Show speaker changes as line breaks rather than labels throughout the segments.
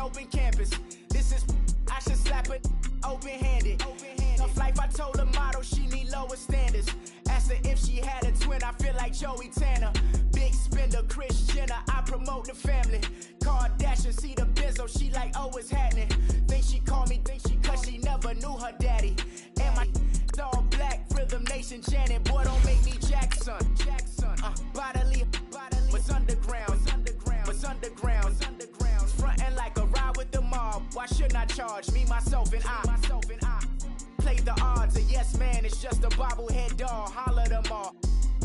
open campus. This is, I should slap it open-handed. Of life, I told her motto, she need lower standards. Asked her if she had a twin, I feel like Joey Tanner. Big spender, Kris Jenner, I promote the family. Kardashian, see the Benzo, she like, oh, it's happening. Think she called me, cause she never knew her daddy. And my all black, Rhythm Nation, Janet, boy, don't make me Jackson. Bodily, what's underground, what's underground, frontin' like a ride with the mob. Why shouldn't I charge me, myself, and I? Play the odds, a yes man, it's just a bobblehead doll. Holler them all.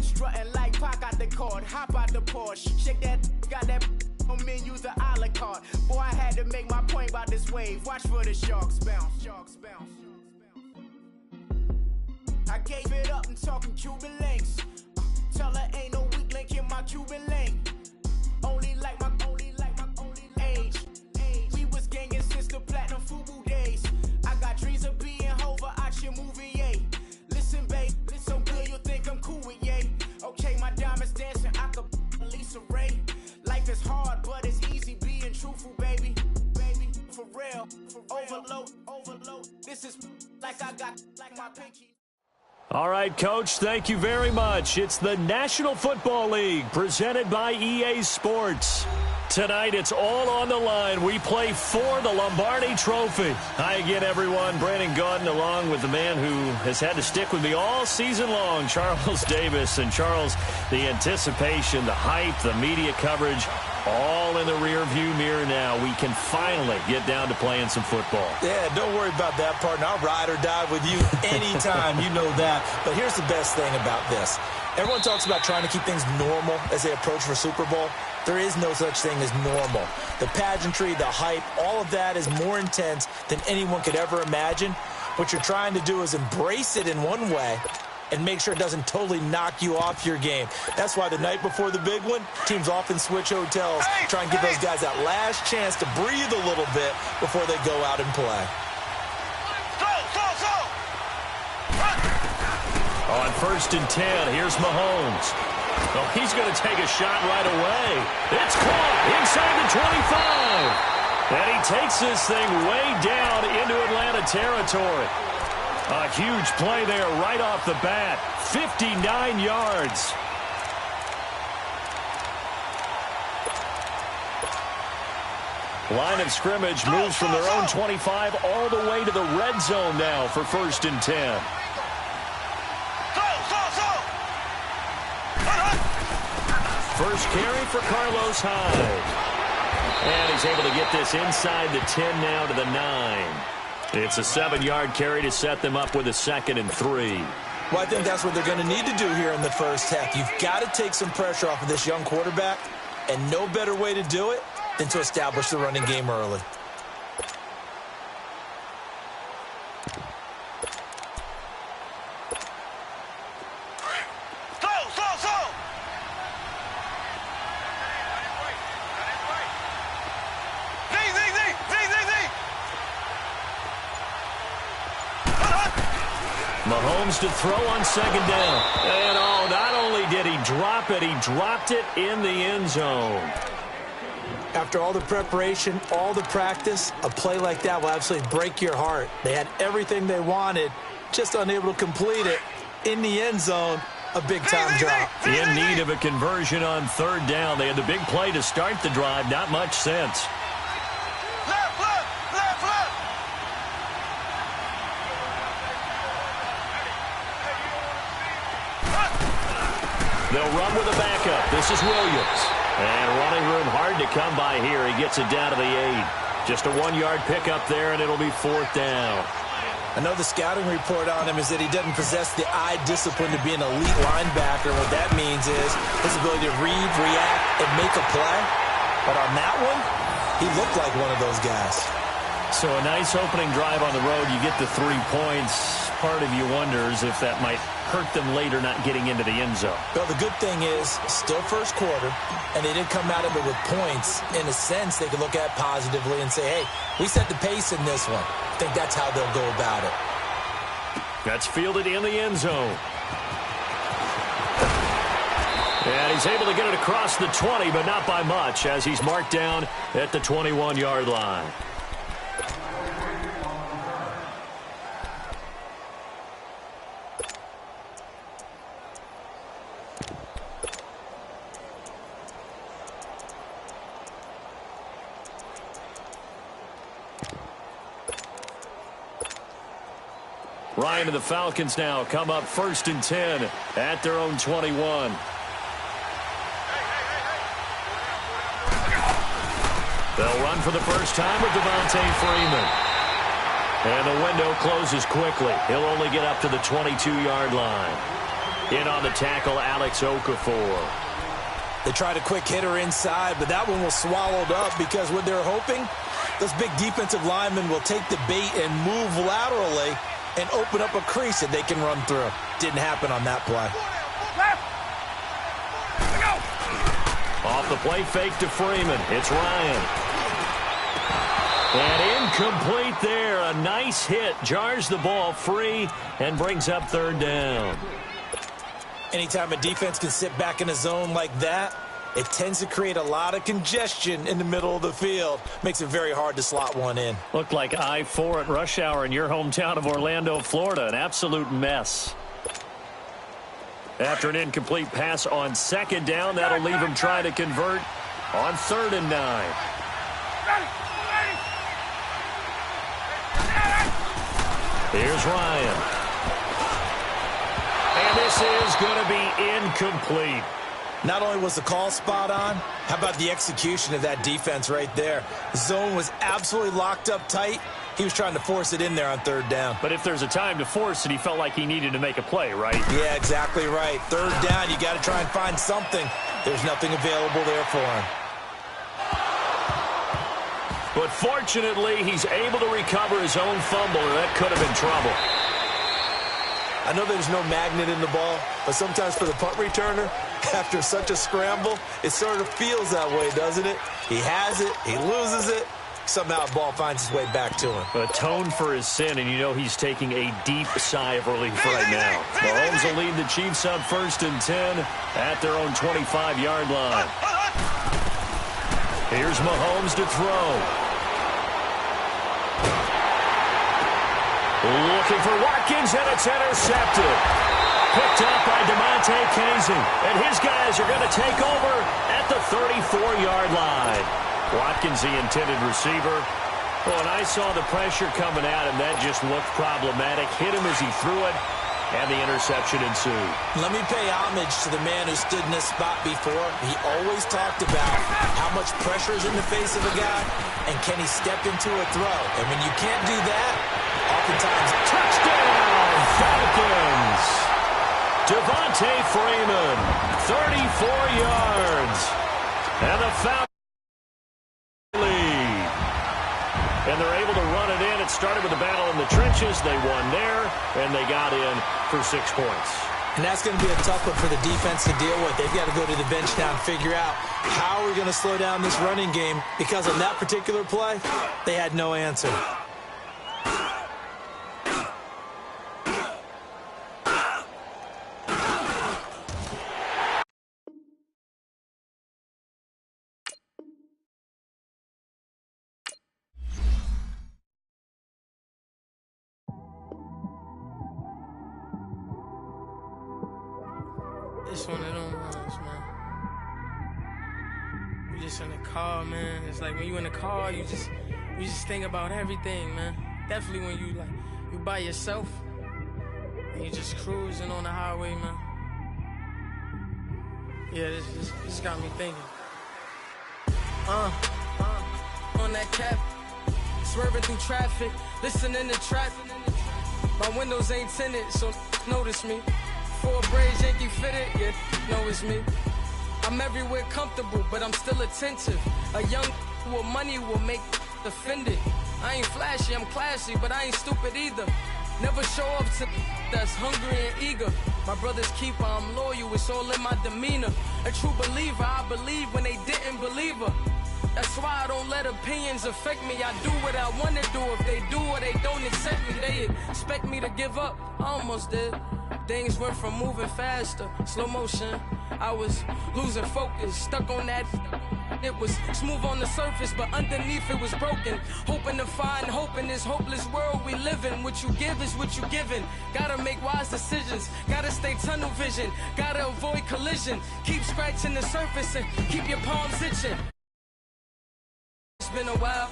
Strutting like Pac out the court, hop out the Porsche. Shake that, got that on menu, the a la carte. Boy, I had to make my point about this wave. Watch for the sharks bounce, sharks bounce. I gave it up, I'm talking Cuban links. Tell her ain't no weak link in my Cuban link. Only like my age. We was gangin' since the platinum FUBU days. I got dreams of being Hova out your movie, yay. Listen, babe, so good you'll think I'm cool with yay. Okay, my diamonds dancing, I could Lisa Ray. Life is hard, but it's easy being truthful, baby. For real, overload. This is like I got like my pinky.
All right, Coach, thank you very much. It's the National Football League presented by EA Sports. Tonight, it's all on the line. We play for the Lombardi Trophy. Hi again, everyone. Brandon Gaudin along with the man who has had to stick with me all season long, Charles Davis. And, Charles, the anticipation, the hype, the media coverage, all in the rearview mirror now. We can finally get down to playing some football.
Yeah, don't worry about that, partner. I'll ride or die with you anytime. You know that. But here's the best thing about this. Everyone talks about trying to keep things normal as they approach for Super Bowl. There is no such thing as normal. The pageantry, the hype, all of that is more intense than anyone could ever imagine. What you're trying to do is embrace it in one way and make sure it doesn't totally knock you off your game. That's why the night before the big one, teams often switch hotels, try and give those guys that last chance to breathe a little bit before they go out and play.
On 1st and 10, here's Mahomes. Oh, he's going to take a shot right away. It's caught inside the 25. And he takes this thing way down into Atlanta territory. A huge play there right off the bat. 59 yards. Line of scrimmage moves from their own 25 all the way to the red zone now for 1st and 10. First carry for Carlos Hyde. And he's able to get this inside the 10 now to the 9. It's a 7-yard carry to set them up with a 2nd and 3.
Well, I think that's what they're going to need to do here in the first half. You've got to take some pressure off of this young quarterback, and no better way to do it than to establish the running game early.
Mahomes to throw on 2nd down. And oh, not only did he drop it, he dropped it in the end zone.
After all the preparation, all the practice, a play like that will absolutely break your heart. They had everything they wanted, just unable to complete it. In the end zone, a big-time drop.
In need of a conversion on 3rd down. They had the big play to start the drive, not much sense. They'll run with a backup. This is Williams. And running room hard to come by here. He gets it down to the 8. Just a 1-yard pickup there, and it'll be 4th down.
I know the scouting report on him is that he doesn't possess the eye discipline to be an elite linebacker. What that means is his ability to read, react, and make a play. But on that one, he looked like one of those guys.
So a nice opening drive on the road. You get the 3 points. Part of you wonders if that might hurt them later not getting into the end zone.
Well, the good thing is, still first quarter, and they didn't come out of it with points. In a sense, they can look at positively and say, hey, we set the pace in this one. I think that's how they'll go about it. That's
fielded in the end zone. And he's able to get it across the 20, but not by much, as he's marked down at the 21-yard line. Ryan and the Falcons now come up 1st and 10 at their own 21. They'll run for the first time with Devontae Freeman. And the window closes quickly. He'll only get up to the 22-yard line. In on the tackle, Alex Okafor.
They tried a quick hitter inside, but that one was swallowed up because what they're hoping, those big defensive linemen will take the bait and move laterally and open up a crease that they can run through. Didn't happen on that play.
Off the play fake to Freeman. It's Ryan. And incomplete there. A nice hit. Jars the ball free and brings up 3rd down.
Anytime a defense can sit back in a zone like that, it tends to create a lot of congestion in the middle of the field. Makes it very hard to slot one in.
Looked like I-4 at rush hour in your hometown of Orlando, Florida. An absolute mess. After an incomplete pass on 2nd down, that'll leave him trying to convert on 3rd and 9. Here's Ryan. And this is going to be incomplete.
Not only was the call spot on, how about the execution of that defense right there? The zone was absolutely locked up tight. He was trying to force it in there on 3rd down.
But if there's a time to force it, he felt like he needed to make a play, right?
Yeah, exactly right. 3rd down, you got to try and find something. There's nothing available there for him.
But fortunately, he's able to recover his own fumble, or that could have been trouble.
I know there's no magnet in the ball, but sometimes for the punt returner, after such a scramble, it sort of feels that way, doesn't it? He has it, he loses it, somehow the ball finds its way back to him.
Atone for his sin, and you know he's taking a deep sigh of relief right now. Mahomes will lead the Chiefs up 1st and 10 at their own 25-yard line. Here's Mahomes to throw. Looking for Watkins, and it's intercepted. Picked up by DeMonte Casey. And his guys are going to take over at the 34-yard line. Watkins, the intended receiver. Well, and I saw the pressure coming at him. That just looked problematic. Hit him as he threw it, and the interception ensued.
Let me pay homage to the man who stood in this spot before. He always talked about how much pressure is in the face of a guy, and can he step into a throw. And when you can't do that, oftentimes,
touchdown, Falcons! Devontae Freeman, 34 yards. And the Falcons lead. And they're able to run it in. It started with a battle in the trenches. They won there, and they got in for 6 points.
And that's going to be a tough one for the defense to deal with. They've got to go to the bench now and figure out how we're going to slow down this running game, because on that particular play, they had no answer.
It's one of them ones, man. You just in the car, man. It's like when you in the car, you just think about everything, man. Definitely when you by yourself and you just cruising on the highway, man. Yeah, this got me thinking. On that cap, swerving through traffic, listening to trap. My windows ain't tinted, so notice me. Four braids, Yankee fitted, yeah, know it's me. I'm everywhere comfortable, but I'm still attentive. A young with money will make offended. I ain't flashy, I'm classy, but I ain't stupid either. Never show up to that's hungry and eager. My brother's keeper, I'm loyal, it's all in my demeanor. A true believer, I believe when they didn't believe her. That's why I don't let opinions affect me. I do what I want to do. If they do or they don't accept me, they expect me to give up. I almost did. Things went from moving faster, slow motion. I was losing focus, stuck on that. It was smooth on the surface, but underneath it was broken. Hoping to find hope in this hopeless world we live in. What you give is what you given. Gotta make wise decisions. Gotta stay tunnel vision. Gotta avoid collision. Keep scratching the surface and keep your palms itching. It's been a while.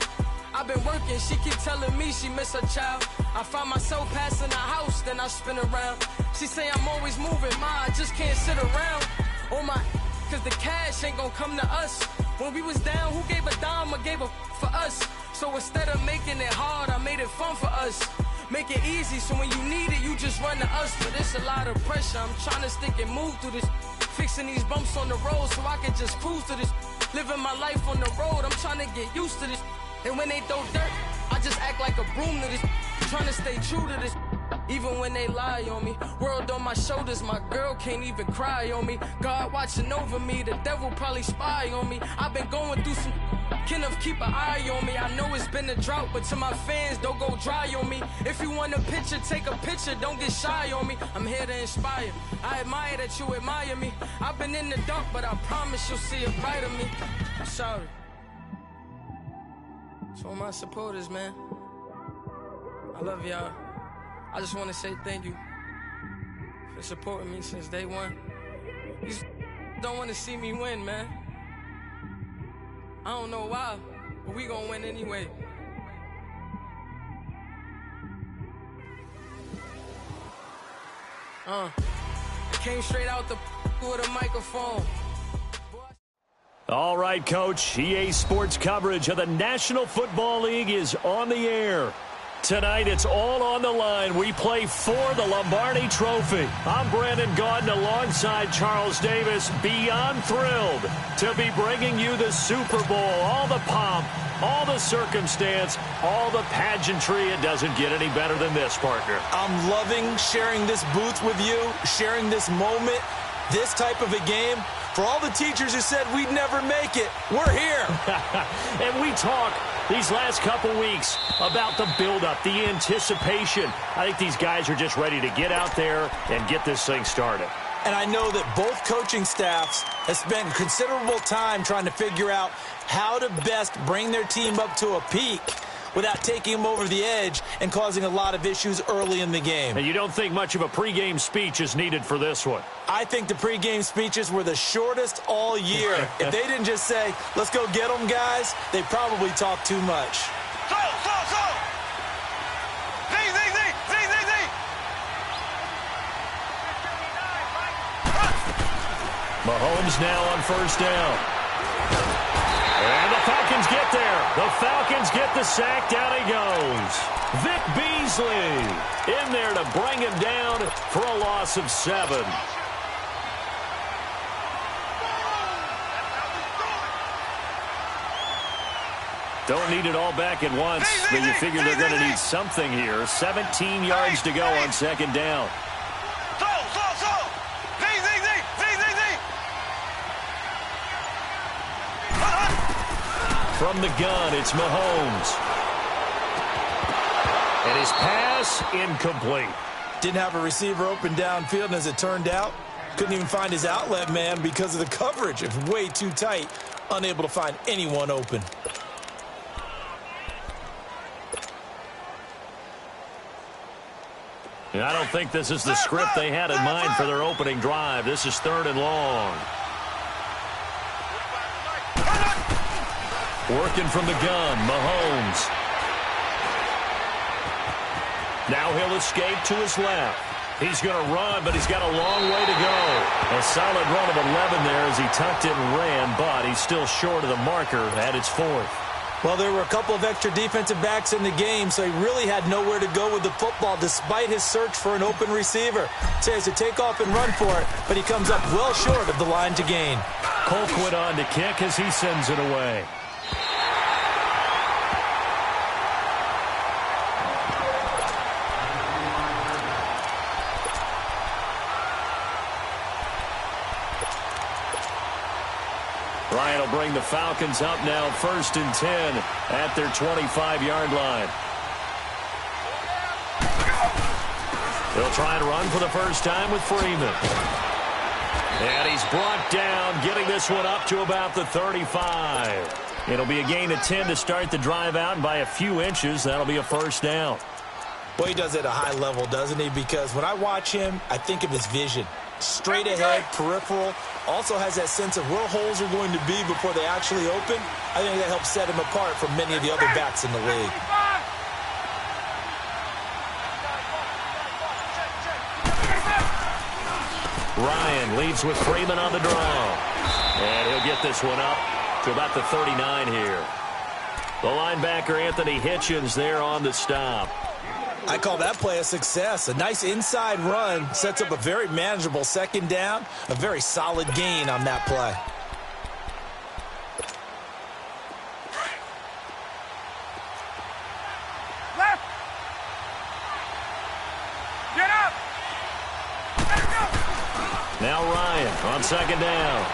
I've been working, she keep telling me she miss her child. I find myself passing the house, then I spin around. She say I'm always moving, I just can't sit around. Oh my, cause the cash ain't gonna come to us. When we was down, who gave a dime or gave a for us? So instead of making it hard, I made it fun for us. Make it easy, so when you need it, you just run to us. But it's a lot of pressure, I'm trying to stick and move through this. Fixing these bumps on the road so I can just cruise to this. Living my life on the road, I'm trying to get used to this. And when they throw dirt, I just act like a broom to this. Trying to stay true to this. Even when they lie on me. World on my shoulders, my girl can't even cry on me. God watching over me, the devil probably spy on me. I've been going through some Kenneth, keep an eye on me. I know it's been a drought, but to my fans, don't go dry on me. If you want a picture, take a picture, don't get shy on me. I'm here to inspire. I admire that you admire me. I've been in the dark, but I promise you'll see a brighter me. I'm sorry. To all my supporters, man, I love y'all. I just want to say thank you for supporting me since day one. You don't want to see me win, man. I don't know why, but we gonna win anyway. I came straight out the with a microphone.
All right, Coach. EA Sports coverage of the National Football League is on the air. Tonight, it's all on the line. We play for the Lombardi Trophy. I'm Brandon Gaudin alongside Charles Davis. Beyond thrilled to be bringing you the Super Bowl. All the pomp, all the circumstance, all the pageantry. It doesn't get any better than this, partner.
I'm loving sharing this booth with you, sharing this moment, this type of a game. For all the teachers who said we'd never make it, we're here.
And we talk these last couple weeks about the buildup, the anticipation. I think these guys are just ready to get out there and get this thing started.
And I know that both coaching staffs have spent considerable time trying to figure out how to best bring their team up to a peak without taking them over the edge and causing a lot of issues early in the game.
And you don't think much of a pregame speech is needed for this one?
I think the pregame speeches were the shortest all year. If they didn't just say, let's go get them, guys, they probably talked too much.
So. Z.
Mahomes now on first down. And the Falcons get there. The Falcons get the sack. Down he goes. Vic Beasley in there to bring him down for a loss of 7. Don't need it all back at once, but you figure they're going to need something here. 17 yards to go on second down.
So.
From the gun, it's Mahomes. And his pass incomplete.
Didn't have a receiver open downfield, and as it turned out, couldn't even find his outlet man because of the coverage. It's way too tight, unable to find anyone open.
I don't think this is the script they had in mind for their opening drive. This is 3rd and long. Working from the gun, Mahomes. Now he'll escape to his left. He's going to run, but he's got a long way to go. A solid run of 11 there as he tucked it and ran, but he's still short of the marker at its 4th.
Well, there were a couple of extra defensive backs in the game, so he really had nowhere to go with the football despite his search for an open receiver. So he has to take off and run for it, but he comes up well short of the line to gain.
Colquitt on to kick as he sends it away. Ryan will bring the Falcons up now 1st and 10 at their 25-yard line. He'll try and run for the first time with Freeman. And he's brought down, getting this one up to about the 35. It'll be a gain of 10 to start the drive out, and by a few inches, that'll be a first down.
Well, he does it at a high level, doesn't he? Because when I watch him, I think of his vision. Straight ahead, peripheral, also has that sense of where holes are going to be before they actually open. I think that helps set him apart from many of the other backs in the league.
Ryan leads with Freeman on the draw. And he'll get this one up to about the 39 here. The linebacker, Anthony Hitchens, there on the stop.
I call that play a success. A nice inside run sets up a very manageable second down. A very solid gain on that play.
Left. Get up. Let's go.
Now Ryan on second down.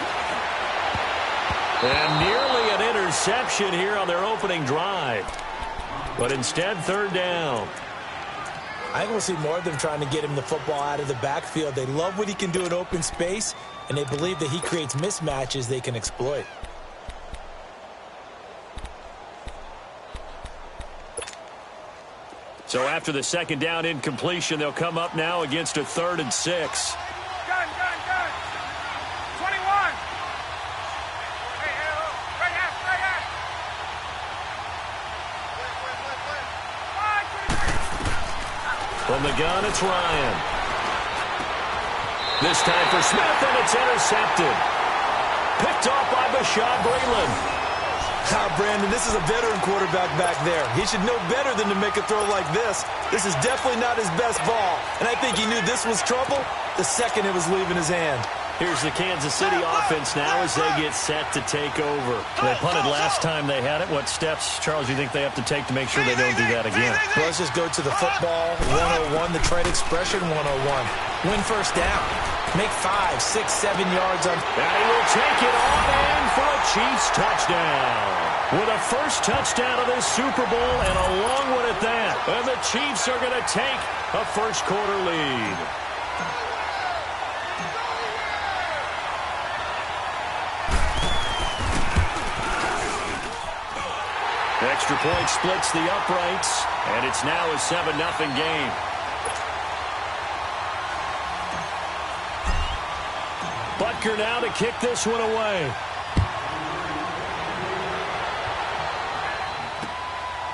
And nearly an interception here on their opening drive. But instead, third down.
I think we'll see more of them trying to get him the football out of the backfield. They love what he can do in open space, and they believe that he creates mismatches they can exploit.
So after the second down incompletion, they'll come up now against a 3rd and 6.
Gun. 21. Right half.
From the gun, it's Ryan. This time for Smith, and it's intercepted. Picked off by Bashaud Breeland.
Brandon, this is a veteran quarterback back there. He should know better than to make a throw like this. This is definitely not his best ball, and I think he knew this was trouble the second it was leaving his hand.
Here's the Kansas City offense now as they get set to take over. They punted last time they had it. What steps, Charles, do you think they have to take to make sure they don't do that again?
Well, let's just go to the football 101, the trade expression 101. Win first down. Make 5, 6, 7 yards on.
And he will take it on in for a Chiefs touchdown. With a first touchdown of this Super Bowl and a long one at that. And the Chiefs are going to take a first quarter lead. Extra point splits the uprights, and it's now a 7-0 game. Butker now to kick this one away.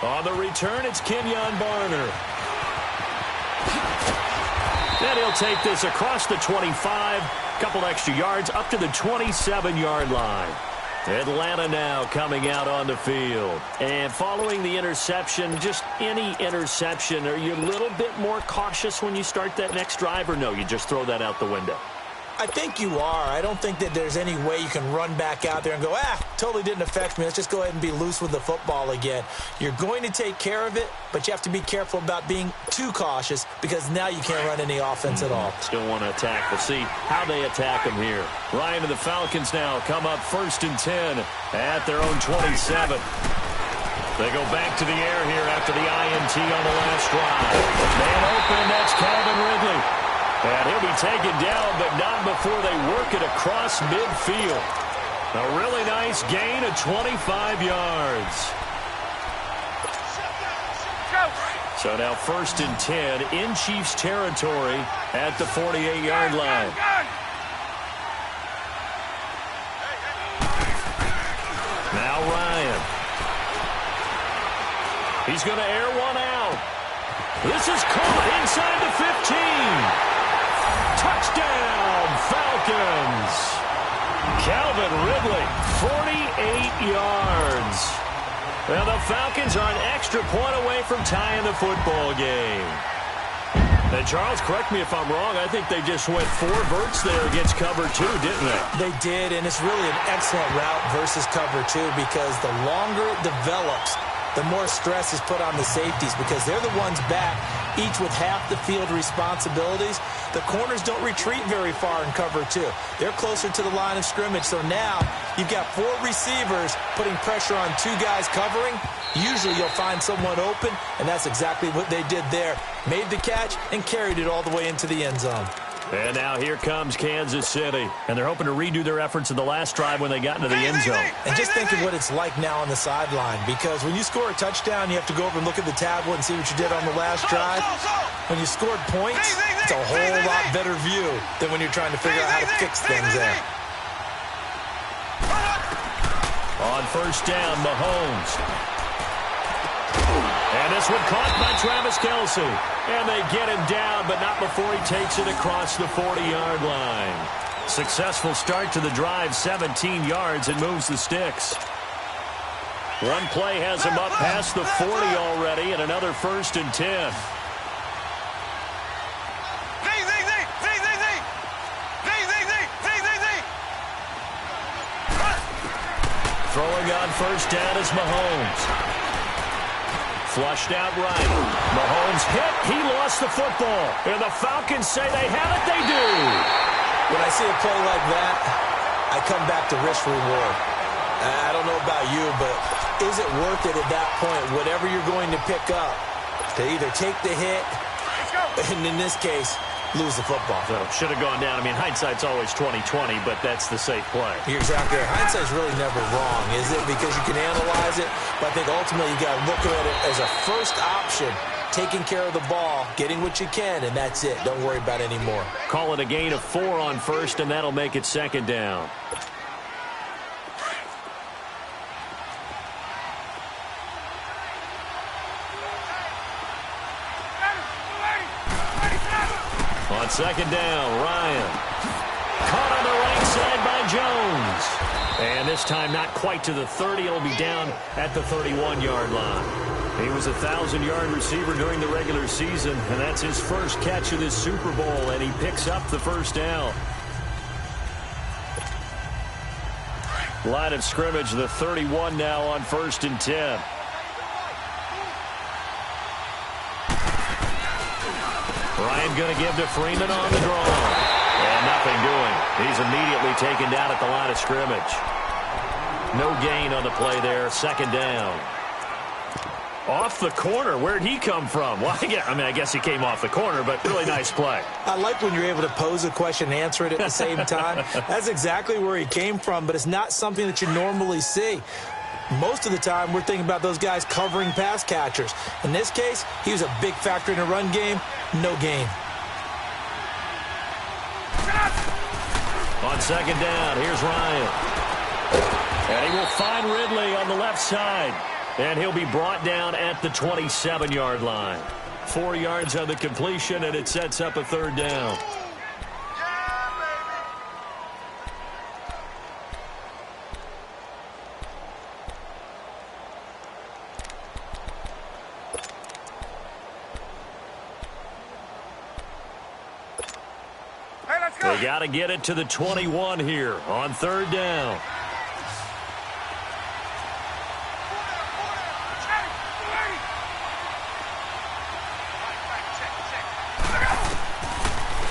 On the return, it's Kenyon Barner. And he'll take this across the 25, couple extra yards, up to the 27-yard line. Atlanta now coming out on the field. And following the interception, just any interception, are you a little bit more cautious when you start that next drive, or no, you just throw that out the window?
I think you are. I don't think that there's any way you can run back out there and go, totally didn't affect me. Let's just go ahead and be loose with the football again. You're going to take care of it, but you have to be careful about being too cautious because now you can't run any offense at all.
Still want to attack. We'll see how they attack them here. Ryan and the Falcons now come up 1st and 10 at their own 27. They go back to the air here after the INT on the last drive. Man open, that's Calvin Ridley. And he'll be taken down, but not before they work it across midfield. A really nice gain of 25 yards. So now 1st and 10 in Chiefs territory at the 48-yard line. Now Ryan. He's going to air one out. This is caught inside the 15. Touchdown, Falcons. Calvin Ridley, 48 yards. Well, the Falcons are an extra point away from tying the football game. And Charles, correct me if I'm wrong, I think they just went 4 verts there against cover 2, didn't they?
They did, and it's really an excellent route versus cover 2 because the longer it develops, the more stress is put on the safeties because they're the ones back, each with half the field responsibilities. The corners don't retreat very far in cover 2. They're closer to the line of scrimmage, so now You've got 4 receivers putting pressure on 2 guys covering. Usually you'll find someone open, and that's exactly what they did there. Made the catch and carried it all the way into the end zone.
And now here comes Kansas City. And they're hoping to redo their efforts in the last drive when they got into the end zone.
And just think of what it's like now on the sideline, because when you score a touchdown, you have to go over and look at the tablet and see what you did on the last drive. When you scored points, it's a whole lot better view than when you're trying to figure out how to fix things there.
On first down, Mahomes. And this one caught by Travis Kelce. And they get him down, but not before he takes it across the 40-yard line. Successful start to the drive, 17 yards, and moves the sticks. One play has him up past the 40 already, and another 1st and 10. Throwing on first down is Mahomes. Flushed out right. Mahomes hit. He lost the football. And the Falcons say they have it. They do.
When I see a play like that, I come back to risk reward. I don't know about you, but is it worth it at that point, whatever you're going to pick up, to either take the hit, and in this case, lose the football?
So should have gone down. I mean, hindsight's always 20/20, but that's the safe play.
You're exactly right. Hindsight's really never wrong, is it? Because you can analyze it, but I think ultimately you got to look at it as a first option, taking care of the ball, getting what you can, and that's it. Don't worry about any more.
Call it a gain of 4 on first, and that'll make it 2nd down. On 2nd down, Ryan. Caught on the right side by Jones. And this time not quite to the 30. It'll be down at the 31-yard line. He was a 1,000-yard receiver during the regular season, and that's his first catch of this Super Bowl, and he picks up the 1st down. Line of scrimmage, the 31 now on 1st and 10. Ryan going to give to Freeman on the draw. And nothing doing. He's immediately taken down at the line of scrimmage. No gain on the play there. 2nd down. Off the corner. Where'd he come from? Well, I guess he came off the corner, but really nice play.
I like when you're able to pose a question and answer it at the same time. That's exactly where he came from, but it's not something that you normally see. Most of the time, we're thinking about those guys covering pass catchers. In this case, he was a big factor in the run game. No gain.
On 2nd down, here's Ryan. And he will find Ridley on the left side. And he'll be brought down at the 27-yard line. 4 yards on the completion, and it sets up a 3rd down. They got to get it to the 21 here on 3rd down.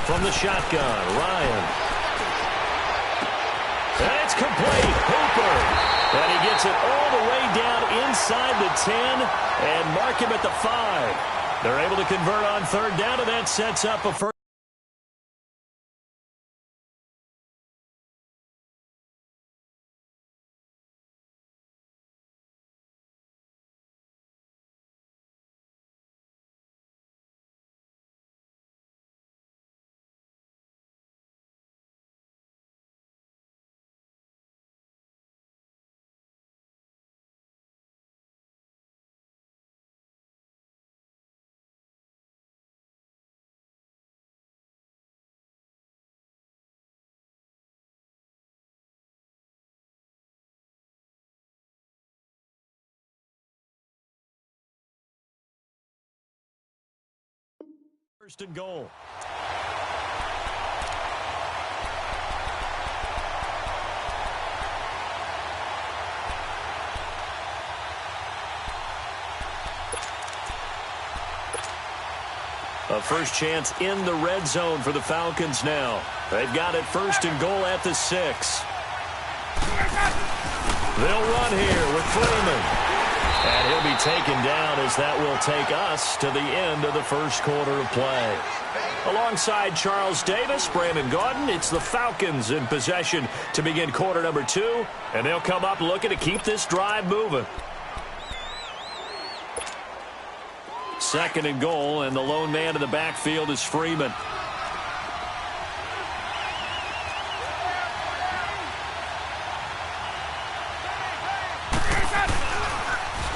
From the shotgun, Ryan. And it's complete. Hooper. And he gets it all the way down inside the 10 and mark him at the 5. They're able to convert on 3rd down, and that sets up a first. First and goal. A first chance in the red zone for the Falcons now. They've got it 1st and goal at the 6. They'll run here with Freeman. And he'll be taken down as that will take us to the end of the first quarter of play. Alongside Charles Davis, Brandon Gaudin, it's the Falcons in possession to begin quarter number 2. And they'll come up looking to keep this drive moving. Second and goal, and the lone man in the backfield is Freeman.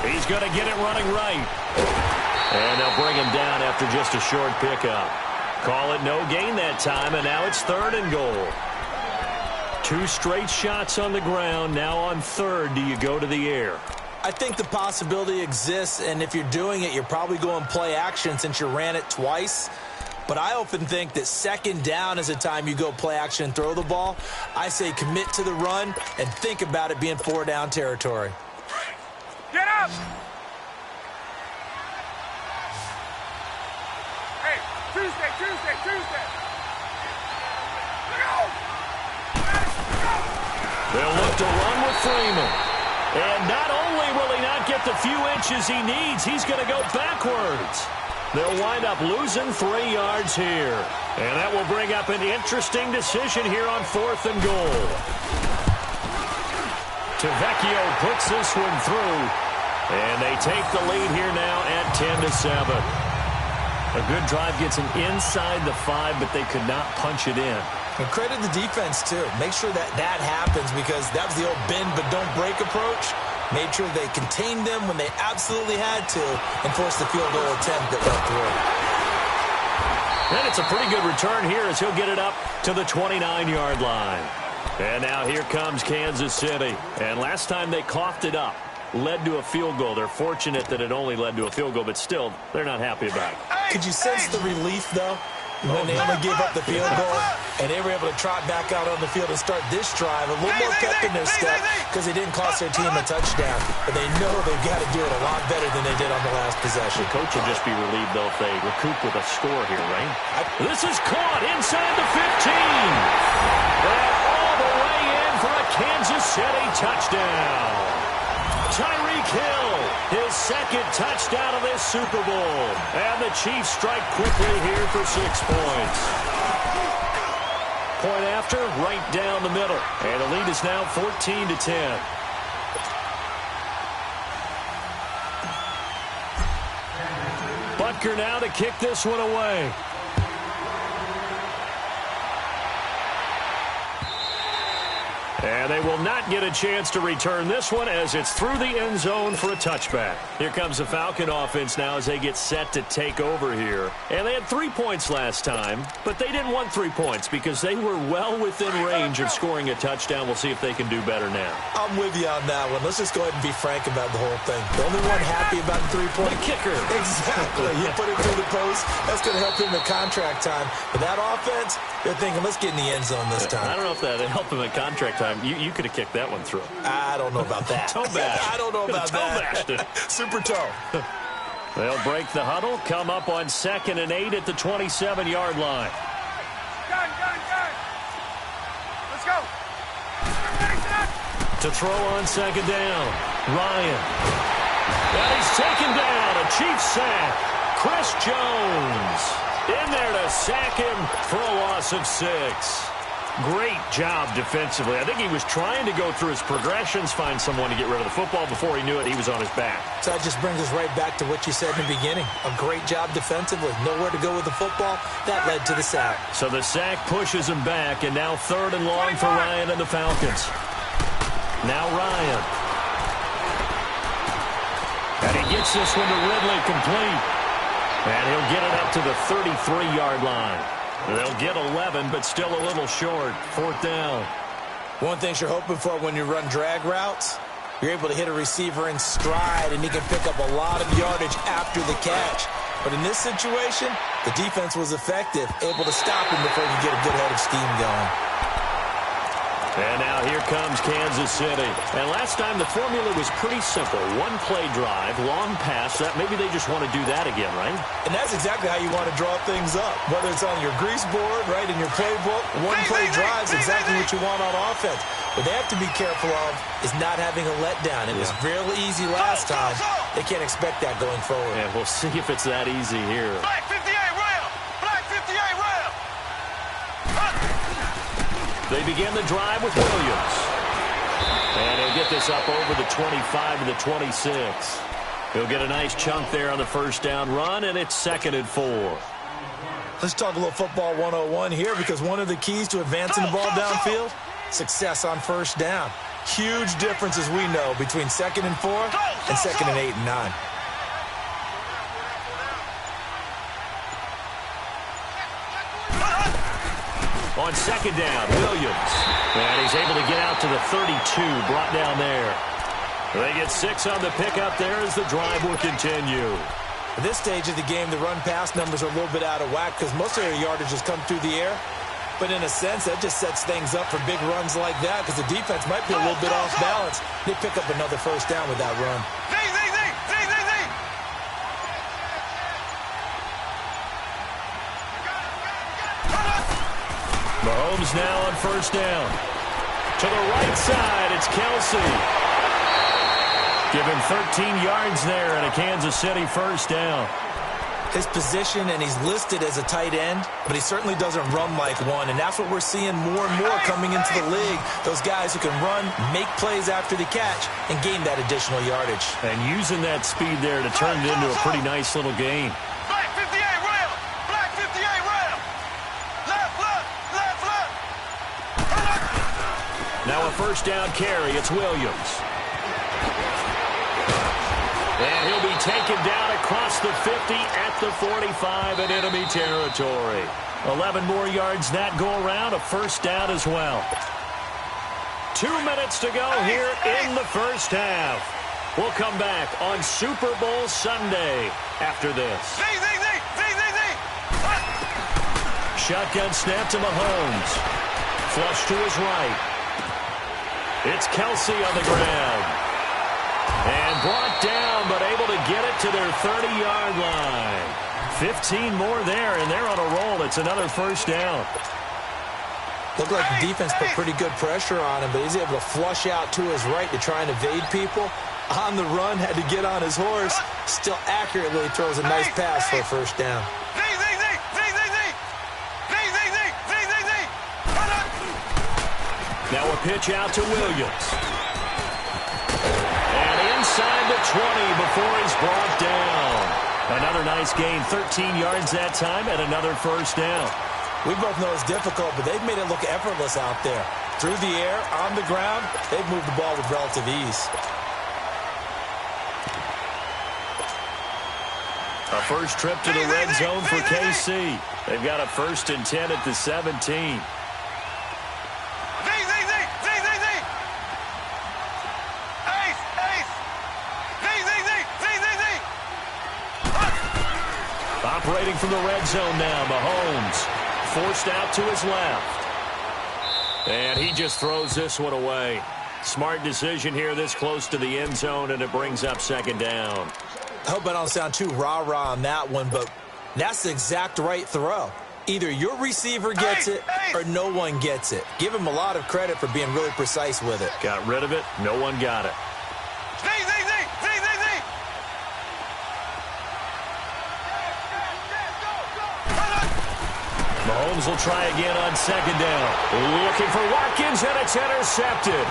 He's going to get it running right. And they'll bring him down after just a short pickup. Call it no gain that time, and now it's third and goal. 2 straight shots on the ground. Now on third, do you go to the air?
I think the possibility exists, and if you're doing it, you're probably going play action since you ran it twice. But I often think that second down is the time you go play action and throw the ball. I say commit to the run and think about it being 4-down territory.
Get up! Hey, Tuesday. Go!
They'll look to run with Freeman. And not only will he not get the few inches he needs, he's going to go backwards. They'll wind up losing 3 yards here. And that will bring up an interesting decision here on fourth and goal. Tavecchio puts this one through. And they take the lead here now at 10-7. A good drive gets them inside the 5, but they could not punch it in.
And credit the defense, too. Make sure that happens because that was the old bend but don't break approach. Made sure they contained them when they absolutely had to and forced the field goal attempt that went through.
And it's a pretty good return here as he'll get it up to the 29-yard line. And now here comes Kansas City. And last time they coughed it up, led to a field goal. They're fortunate that it only led to a field goal, but still, they're not happy about it.
Could you sense the relief, though, when they only gave up the field goal and they were able to trot back out on the field and start this drive a little more pep in their step because they didn't cost their team a touchdown, but they know they've got to do it a lot better than they did on the last possession.
The coach will just be relieved, though, if they recoup with a score here, right? This is caught inside the 15. And all the way in for a Kansas City touchdown. Tyreek Hill, his second touchdown of this Super Bowl. And the Chiefs strike quickly here for 6 points. Point after, right down the middle. And the lead is now 14-10. Butker now to kick this one away. And they will not get a chance to return this one as it's through the end zone for a touchback. Here comes the Falcon offense now as they get set to take over here. And they had 3 points last time, but they didn't want 3 points because they were well within range of scoring a touchdown. We'll see if they can do better now.
I'm with you on that one. Let's just go ahead and be frank about the whole thing. The only one happy about the 3-point
kicker.
Exactly. You put it through the post. That's going to help him in contract time. But that offense, they're thinking, let's get in the end zone this time.
I don't know if that helped him in contract time. You could have kicked that one through.
I don't know about that.
Toe bash.
I don't know about that.
Toe bashed it.
Super toe.
They'll break the huddle, come up on 2nd and 8 at the 27-yard line.
Gun. Let's go.
To throw on 2nd down, Ryan. And he's taken down, a Chiefs sack. Chris Jones in there to sack him for a loss of 6. Great job defensively. I think he was trying to go through his progressions, find someone to get rid of the football. Before he knew it, he was on his back.
So that just brings us right back to what you said in the beginning. A great job defensively. Nowhere to go with the football. That led to the sack.
So the sack pushes him back, and now 3rd and long for Ryan and the Falcons. Now Ryan. And he gets this one to Ridley complete. And he'll get it up to the 33-yard line. They'll get 11, but still a little short. 4th down.
One thing you're hoping for when you run drag routes, you're able to hit a receiver in stride, and he can pick up a lot of yardage after the catch. But in this situation, the defense was effective, able to stop him before you get a good head of steam going.
And now here comes Kansas City. And last time the formula was pretty simple. One play drive, long pass. That maybe they just want to do that again, right?
And that's exactly how you want to draw things up. Whether it's on your grease board, right, in your playbook, one play drive is exactly what you want on offense. What they have to be careful of is not having a letdown. It was real easy last time. They can't expect that going forward.
And we'll see if it's that easy here.
Black 58 rail! Black 58 rail!
They begin the drive with Williams. And he'll get this up over the 25 to the 26. He'll get a nice chunk there on the first down run, and it's 2nd and 4.
Let's talk a little football 101 here, because one of the keys to advancing the ball downfield, success on first down. Huge difference, as we know, between 2nd and 4 and 2nd and 8 and 9.
On 2nd down, Williams. And he's able to get out to the 32, brought down there. They get 6 on the pickup there as the drive will continue.
At this stage of the game, the run-pass numbers are a little bit out of whack because most of their yardage has come through the air. But in a sense, that just sets things up for big runs like that because the defense might be a little bit off balance. They pick up another first down with that run.
Mahomes now on first down. To the right side, it's Kelsey. Give him 13 yards there and a Kansas City first down.
His position, and he's listed as a tight end, but he certainly doesn't run like one, and that's what we're seeing more and more coming into the league. Those guys who can run, make plays after the catch, and gain that additional yardage.
And using that speed there to turn it into a pretty nice little gain.
Black 58 rail! Black 58 rail! Left, left, left, left!
Now a first down carry, it's Williams. And he'll be taken down across the 50 at the 45 in enemy territory. 11 more yards that go around, a first down as well. 2 minutes to go here in the first half. We'll come back on Super Bowl Sunday after this. Shotgun snap to Mahomes. Flush to his right. It's Kelsey on the ground. And brought down, but able to get it to their 30-yard line. 15 more there, and they're on a roll. It's another first down.
Looked like the defense put pretty good pressure on him, but he's able to flush out to his right to try and evade people. On the run, had to get on his horse. Still accurately throws a nice pass for a first down.
Now a pitch out to Williams. Inside the 20 before he's brought down. Another nice gain, 13 yards that time, and another first down.
We both know it's difficult, but they've made it look effortless out there. Through the air, on the ground, they've moved the ball with relative ease.
A first trip to the red zone for KC. They've got a 1st and 10 at the 17. Operating from the red zone now, Mahomes forced out to his left. And he just throws this one away. Smart decision here this close to the end zone, and it brings up 2nd down.
I hope I don't sound too rah-rah on that one, but that's the exact right throw. Either your receiver gets it or no one gets it. Give him a lot of credit for being really precise with it.
Got rid of it. No one got it. Mahomes will try again on 2nd down. Looking for Watkins, and it's intercepted.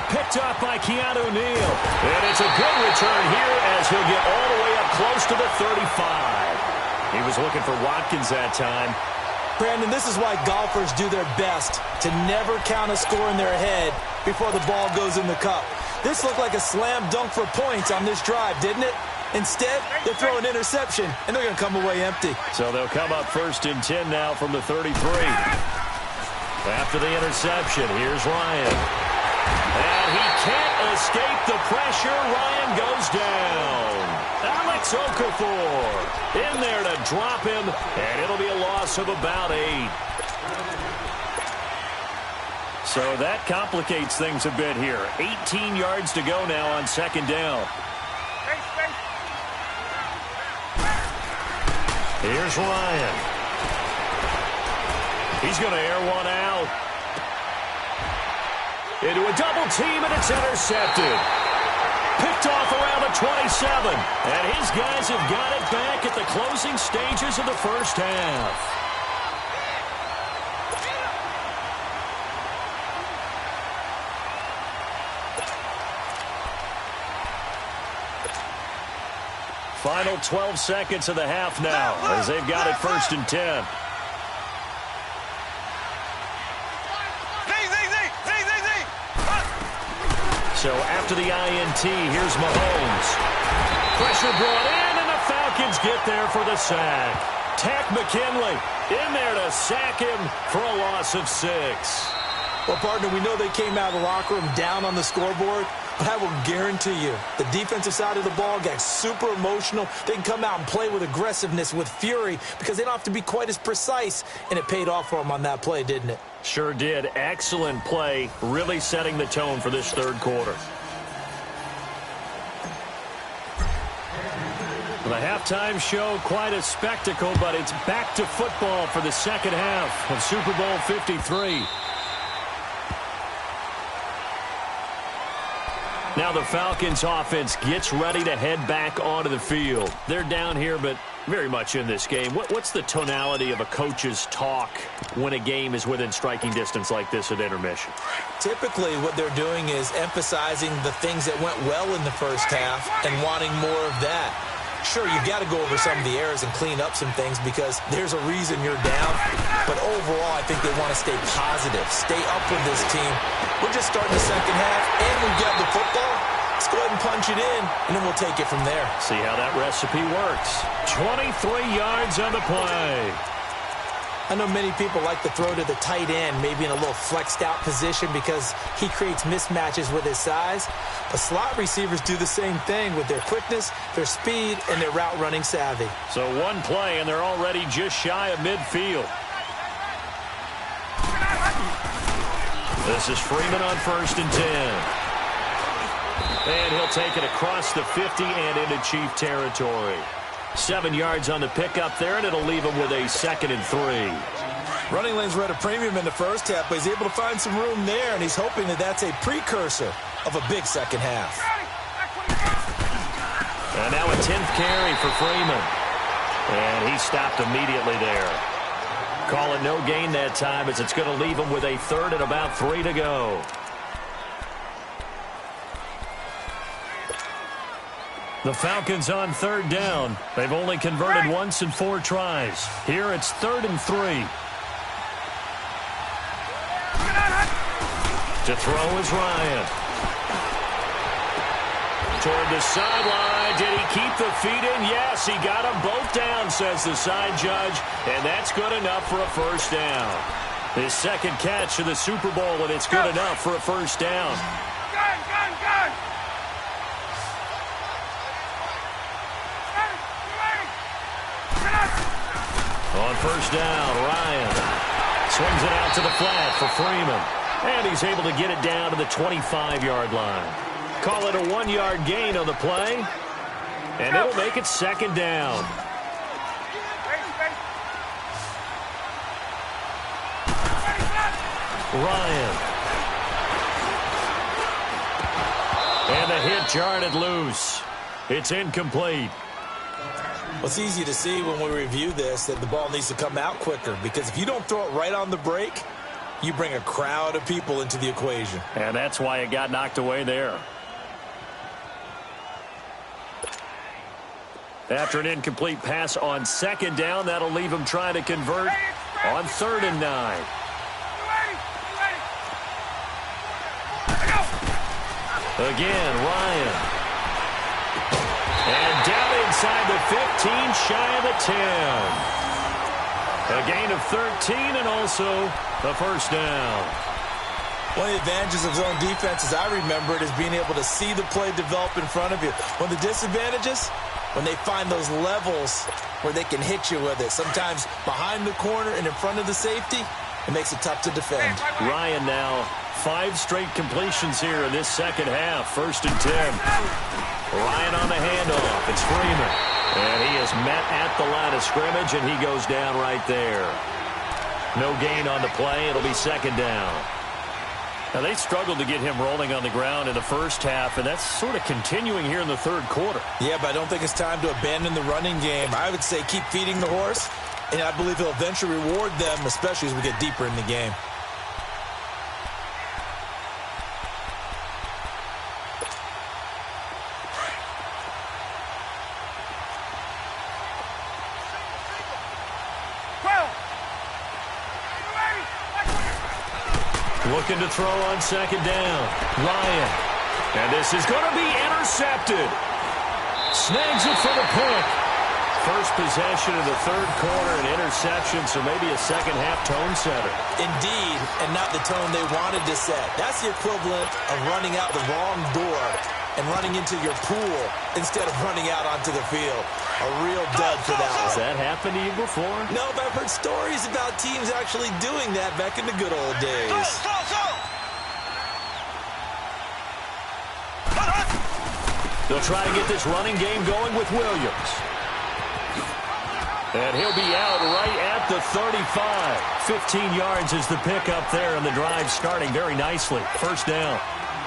Picked up by Keanu Neal. And it's a good return here as he'll get all the way up close to the 35. He was looking for Watkins that time.
Brandon, this is why golfers do their best to never count a score in their head before the ball goes in the cup. This looked like a slam dunk for points on this drive, didn't it? Instead, they throw an interception, and they're going to come away empty.
So they'll come up 1st and 10 now from the 33. After the interception, here's Ryan. And he can't escape the pressure. Ryan goes down. Alex Okafor in there to drop him, and it'll be a loss of about 8. So that complicates things a bit here. 18 yards to go now on second down. Here's Ryan. He's going to air one out. Into a double team, and it's intercepted. Picked off around the 27. And his guys have got it back at the closing stages of the first half. Final 12 seconds of the half now as they've got it first and 10. So after the INT, here's Mahomes. Pressure brought in, and the Falcons get there for the sack. Tack McKinley in there to sack him for a loss of 6.
Well, partner, we know they came out of the locker room down on the scoreboard, but I will guarantee you the defensive side of the ball got super emotional. They can come out and play with aggressiveness, with fury, because they don't have to be quite as precise, and it paid off for them on that play, didn't it?
Sure did. Excellent play, really setting the tone for this third quarter. The halftime show, quite a spectacle, but it's back to football for the second half of Super Bowl 53. Now the Falcons offense gets ready to head back onto the field. They're down here, but very much in this game. What's the tonality of a coach's talk when a game is within striking distance like this at intermission?
Typically, what they're doing is emphasizing the things that went well in the first half and wanting more of that. Sure, you've got to go over some of the errors and clean up some things because there's a reason you're down. But overall, I think they want to stay positive, stay up with this team. We're just starting the second half, and we've got the football. Let's go ahead and punch it in, and then we'll take it from there.
See how that recipe works. 23 yards on the play.
I know many people like to throw to the tight end, maybe in a little flexed out position because he creates mismatches with his size. But slot receivers do the same thing with their quickness, their speed, and their route running savvy.
So one play, and they're already just shy of midfield. This is Freeman on first and 10. And he'll take it across the 50 and into Chief territory. 7 yards on the pickup there, and it'll leave him with a 2nd and 3.
Running lanes were at a premium in the first half, but he's able to find some room there, and he's hoping that that's a precursor of a big second half.
And now a 10th carry for Freeman. And he stopped immediately there. Call it no gain that time as it's going to leave him with a 3rd and about 3 to go. The Falcons on 3rd down. They've only converted once in 4 tries. Here it's 3rd and 3. To throw is Ryan. Toward the sideline. Did he keep the feet in? Yes, he got them both down, says the side judge. And that's good enough for a first down. His 2nd catch of the Super Bowl, and it's good enough for a first down. On first down, Ryan swings it out to the flat for Freeman. And he's able to get it down to the 25-yard line. Call it a 1-yard gain on the play. And it'll make it 2nd down. Ryan. And the hit jarred it loose. It's incomplete.
Well, it's easy to see when we review this that the ball needs to come out quicker because if you don't throw it right on the break, you bring a crowd of people into the equation.
And that's why it got knocked away there. After an incomplete pass on 2nd down, that'll leave him trying to convert on 3rd and 9. Again, Ryan. And down inside the 15, shy of the 10. A gain of 13 and also a first down.
One of the advantages of zone defense, as I remember it, is being able to see the play develop in front of you. One of the disadvantages, when they find those levels where they can hit you with it. Sometimes behind the corner and in front of the safety, It makes it tough to defend.
Ryan now 5 straight completions here in this second half. 1st and 10. Ryan on the handoff. It's Freeman. And he is met at the line of scrimmage, and he goes down right there. No gain on the play. It'll be 2nd down. Now, they struggled to get him rolling on the ground in the first half, and that's sort of continuing here in the 3rd quarter.
Yeah, but I don't think it's time to abandon the running game. I would say keep feeding the horse, and I believe he'll eventually reward them, especially as we get deeper in the game.
Looking to throw on 2nd down. Ryan. And this is going to be intercepted. Snags it for the pick. First possession of the 3rd quarter, an interception, so maybe a second-half tone setter.
Indeed, and not the tone they wanted to set. That's the equivalent of running out the wrong door and running into your pool instead of running out onto the field. A real dud for that one.
Has that happened to you before?
No, but I've heard stories about teams actually doing that back in the good old days.
They'll try to get this running game going with Williams. And he'll be out right at the 35. 15 yards is the pickup there, and the drive starting very nicely. 1st down.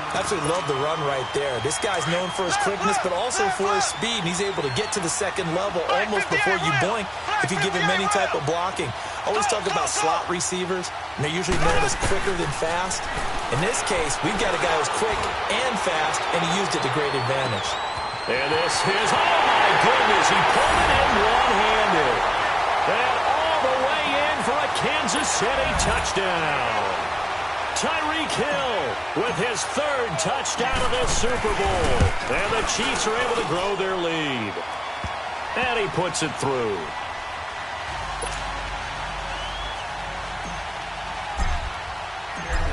Absolutely love the run right there. This guy's known for his quickness, but also for his speed. And he's able to get to the 2nd level almost before you blink if you give him any type of blocking. Always talk about slot receivers, and they're usually known as quicker than fast. In this case, we've got a guy who's quick and fast, and he used it to great advantage.
And this is, oh my goodness, he pulled it in one-handed. And all the way in for a Kansas City touchdown. Tyreek Hill with his 3rd touchdown of this Super Bowl. And the Chiefs are able to grow their lead. And he puts it through.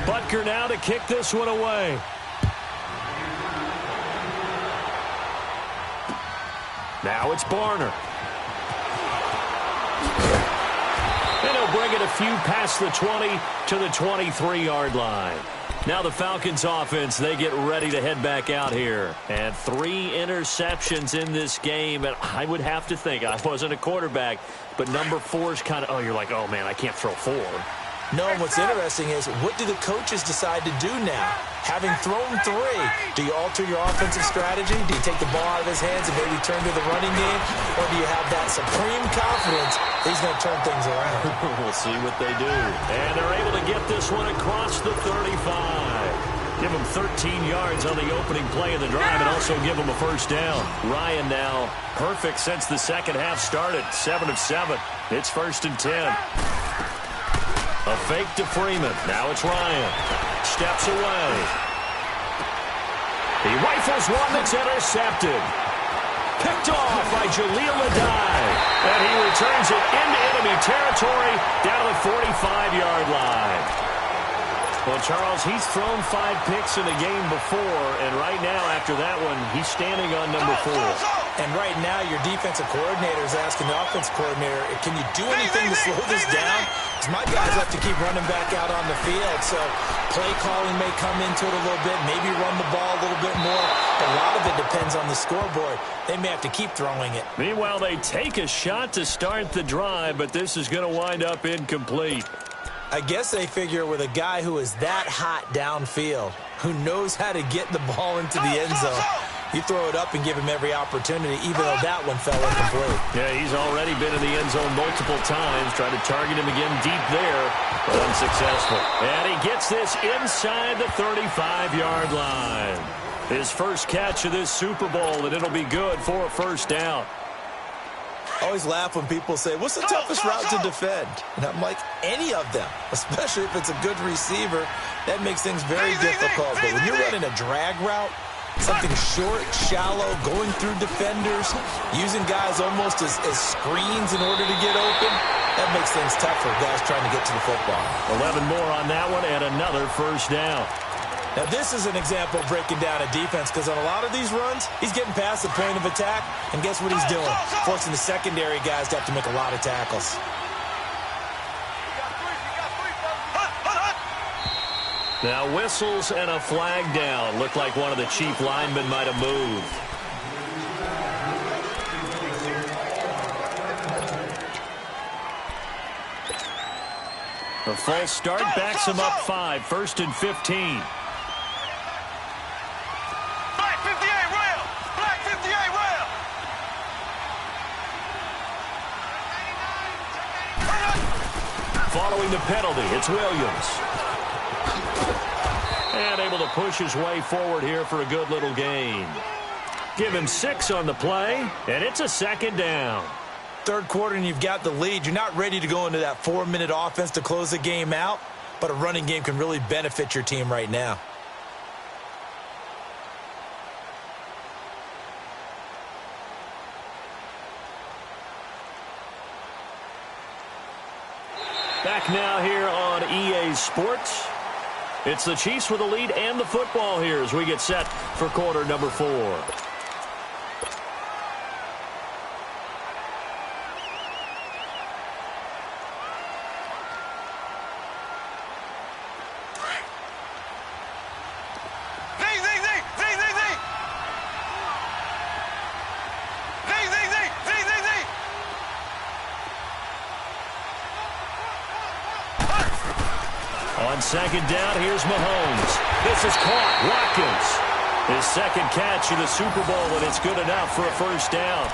Butker now to kick this one away. Now it's Barner. And he'll bring it a few past the 20 to the 23-yard line. Now the Falcons offense, they get ready to head back out here. And 3 interceptions in this game. And I would have to think, I wasn't a quarterback, but number 4 is kind of, oh, you're like, oh, man, I can't throw 4.
No, what's interesting is, what do the coaches decide to do now? Having thrown 3, do you alter your offensive strategy? Do you take the ball out of his hands and maybe turn to the running game? Or do you have that supreme confidence that he's going to turn things around?
We'll see what they do. And they're able to get this one across the 35. Give them 13 yards on the opening play of the drive and also give them a 1st down. Ryan now perfect since the second half started. 7 of 7. It's 1st and 10. A fake to Freeman. Now it's Ryan. Steps away. He rifles one that's intercepted. Picked off by Jaleel Adai. And he returns it into enemy territory down to the 45-yard line. Well, Charles, he's thrown 5 picks in a game before, and right now, after that one, he's standing on number 4.
And right now, your defensive coordinator is asking the offensive coordinator, can you do anything to slow this down? Because my guys have to keep running back out on the field, so play calling may come into it a little bit, maybe run the ball a little bit more. A lot of it depends on the scoreboard. They may have to keep throwing it.
Meanwhile, they take a shot to start the drive, but this is going to wind up incomplete.
I guess they figure with a guy who is that hot downfield, who knows how to get the ball into the end zone, you throw it up and give him every opportunity, even though that one fell incomplete.
Yeah, he's already been in the end zone multiple times. Tried to target him again deep there, but unsuccessful. And he gets this inside the 35-yard line. His first catch of this Super Bowl, and it'll be good for a 1st down.
I always laugh when people say, what's the toughest route to defend? And I'm like, any of them, especially if it's a good receiver. That makes things very difficult. But when you're running a drag route, something short, shallow, going through defenders, using guys almost as screens in order to get open, that makes things tough for guys trying to get to the football.
11 more on that one and another 1st down.
Now, this is an example of breaking down a defense, because on a lot of these runs, he's getting past the point of attack, and guess what he's doing? Forcing the secondary guys to have to make a lot of tackles.
Now whistles and a flag down. Looked like one of the Chief linemen might have moved. A false start backs him up 5. 1st and 15.
Black 58 rail. Black 58 rail.
Following the penalty, it's Williams. And able to push his way forward here for a good little gain. Give him 6 on the play, and it's a 2nd down.
Third quarter and you've got the lead. You're not ready to go into that 4-minute offense to close the game out, but a running game can really benefit your team right now.
Back now here on EA Sports. It's the Chiefs with the lead and the football here as we get set for quarter number 4. On 2nd down, here's Mahomes. This is caught. Watkins. His 2nd catch of the Super Bowl, and it's good enough for a 1st down.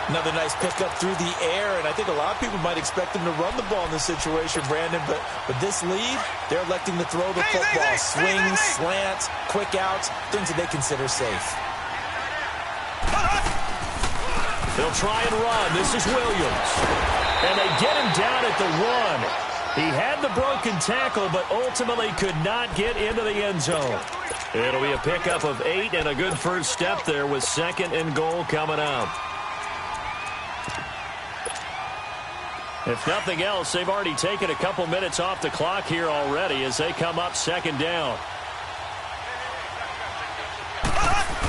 Another nice pickup through the air, and I think a lot of people might expect him to run the ball in this situation, Brandon, but with this lead, they're electing to throw the football. Swings, slants, quick outs, things that they consider safe.
They'll try and run. This is Williams. And they get him down at the 1. He had the broken tackle, but ultimately could not get into the end zone. It'll be a pickup of 8 and a good first step there with 2nd and goal coming up. If nothing else, they've already taken a couple minutes off the clock here already as they come up 2nd down.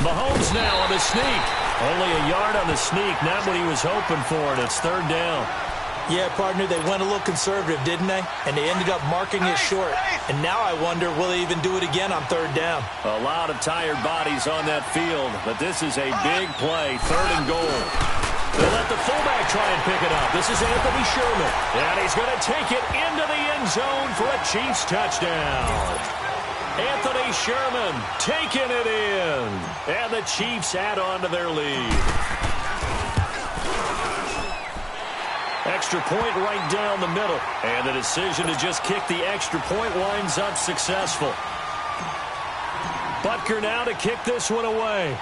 Mahomes now on the sneak. Only a yard on the sneak, not what he was hoping for, and it's 3rd down.
Yeah, partner, they went a little conservative, didn't they? And they ended up marking it short. And now I wonder, will they even do it again on 3rd down?
A lot of tired bodies on that field, but this is a big play, 3rd and goal. They let the fullback try and pick it up. This is Anthony Sherman. And he's going to take it into the end zone for a Chiefs touchdown. Anthony Sherman taking it in. And the Chiefs add on to their lead. Extra point right down the middle. And the decision to just kick the extra point winds up successful. Butker now to kick this one away.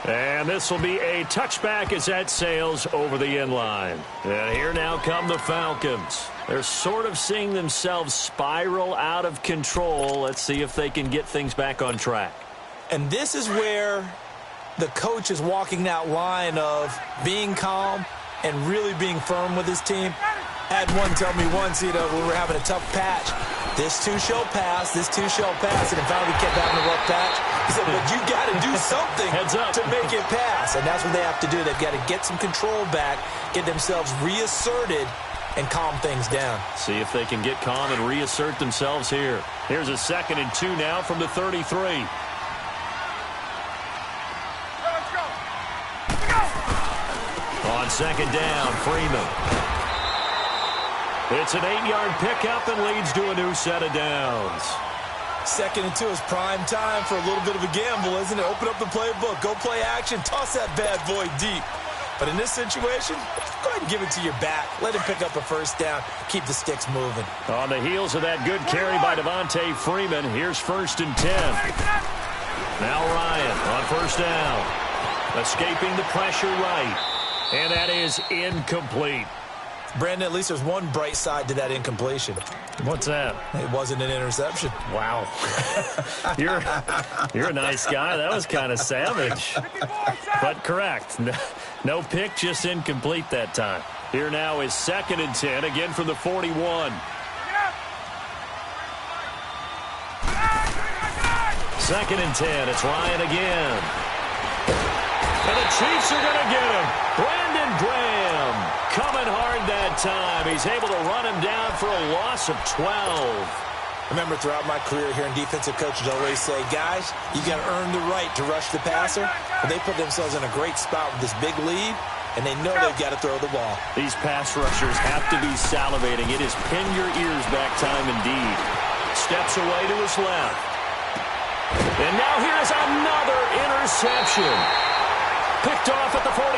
And this will be a touchback as that sails over the end line. And here now come the Falcons. They're sort of seeing themselves spiral out of control. Let's see if they can get things back on track.
And this is where the coach is walking that line of being calm and really being firm with his team. Had one tell me once, we were having a tough patch. This too shall pass, this too shall pass. And finally we kept having a rough patch. He said, but you got to do something to make it pass. And that's what they have to do. They've got to get some control back, get themselves reasserted, and calm things down.
See if they can get calm and reassert themselves here. Here's a 2nd and 2 now from the 33. On 2nd down, Freeman. It's an 8-yard pickup and leads to a new set of downs.
2nd and 2 is prime time for a little bit of a gamble, isn't it? Open up the playbook, go play action, toss that bad boy deep. But in this situation, go ahead and give it to your back. Let him pick up a 1st down, keep the sticks moving.
On the heels of that good carry by Devontae Freeman, here's 1st and 10. Now Ryan on 1st down. Escaping the pressure right. And that is incomplete.
Brandon, at least there's one bright side to that incompletion.
What's that?
It wasn't an interception.
Wow. You're a nice guy. That was kind of savage. But correct. No pick, just incomplete that time. Here now is 2nd and 10, again from the 41. 2nd and 10. It's Ryan again. And the Chiefs are going to get him. Brandon Graham coming hard that that time. He's able to run him down for a loss of 12.
Remember, throughout my career here in defensive coaches always say, guys, you got to earn the right to rush the passer. But they put themselves in a great spot with this big lead, and they know they've got to throw the ball.
These pass rushers have to be salivating. It is pin your ears back time indeed. Steps away to his left. And now here's another interception. Picked off at the 47.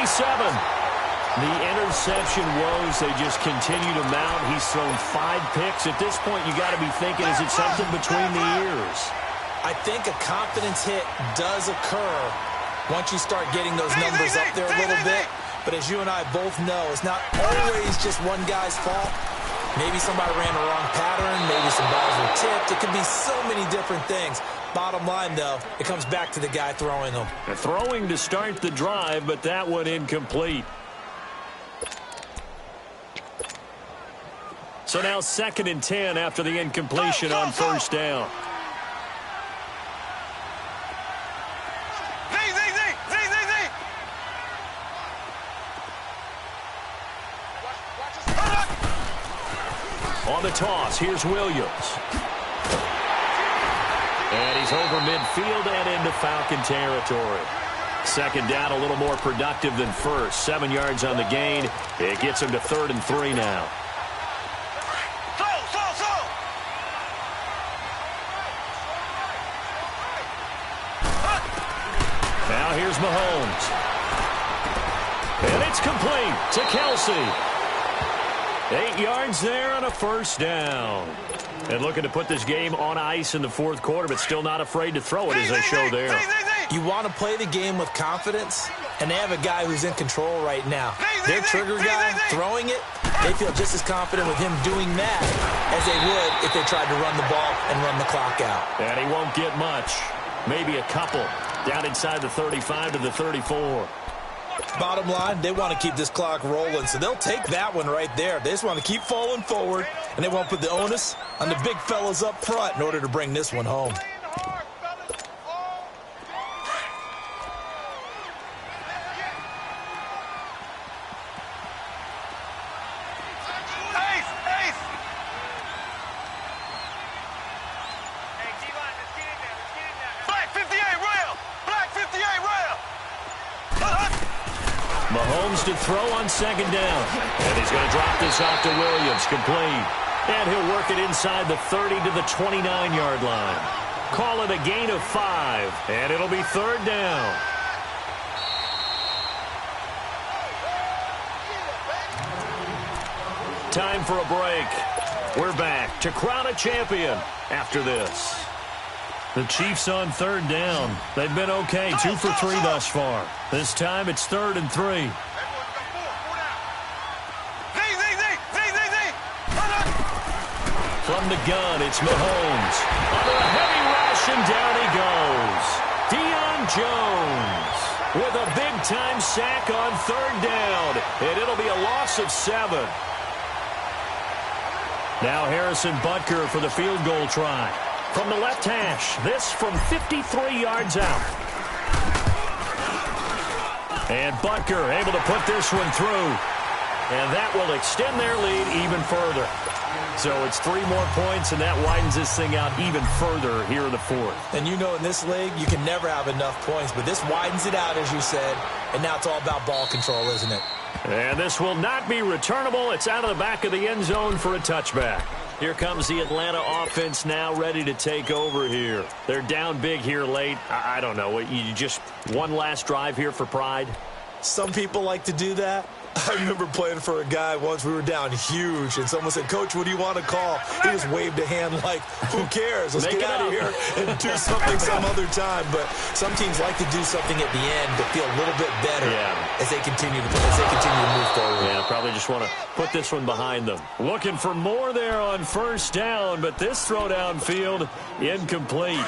The interception woes, they just continue to mount. He's thrown 5 picks. At this point, you got to be thinking, is it something between the ears?
I think a confidence hit does occur once you start getting those numbers up there a little bit. But as you and I both know, it's not always just one guy's fault. Maybe somebody ran the wrong pattern. Maybe some balls were tipped. It could be so many different things. Bottom line, though, it comes back to the guy throwing them.
Throwing to start the drive, but that one incomplete. So now 2nd and 10 after the incompletion on first down. On the toss, here's Williams. And he's over midfield and into Falcon territory. 2nd down, a little more productive than first. 7 yards on the gain. It gets him to 3rd and 3 now. Now here's Mahomes. And it's complete to Kelsey. 8 yards there on a first down. And looking to put this game on ice in the 4th quarter, but still not afraid to throw it as they show there.
You want to play the game with confidence, and they have a guy who's in control right now. Their trigger guy throwing it, they feel just as confident with him doing that as they would if they tried to run the ball and run the clock out.
And he won't get much. Maybe a couple. Down inside the 35 to the 34.
Bottom line, they want to keep this clock rolling, so they'll take that one right there. They just want to keep falling forward, and they won't put the onus on the big fellas up front in order to bring this one home.
Mahomes to throw on 2nd down. And he's going to drop this off to Williams. Complete. And he'll work it inside the 30 to the 29-yard line. Call it a gain of 5. And it'll be 3rd down. Time for a break. We're back to crown a champion after this. The Chiefs on 3rd down. They've been okay, 2 for 3 thus far. This time it's 3rd and 3. From the gun, it's Mahomes. Under a heavy rush, and down he goes. Deion Jones with a big-time sack on 3rd down. And it'll be a loss of 7. Now Harrison Butker for the field goal try. From the left hash, this from 53 yards out. And Butker able to put this one through. And that will extend their lead even further. So it's 3 more points, and that widens this thing out even further here in the 4th.
And you know in this league, you can never have enough points, but this widens it out, as you said, and now it's all about ball control, isn't it?
And this will not be returnable. It's out of the back of the end zone for a touchback. Here comes the Atlanta offense now ready to take over here. They're down big here late. I don't know. You just one last drive here for pride?
Some people like to do that. I remember playing for a guy once. We were down huge, and someone said, "Coach, what do you want to call?" He just waved a hand like, "Who cares? Let's get out of here and do something some other time." But some teams like to do something at the end to feel a little bit better as they continue to move forward.
Yeah, probably just want to put this one behind them. Looking for more there on 1st down, but this throw downfield incomplete.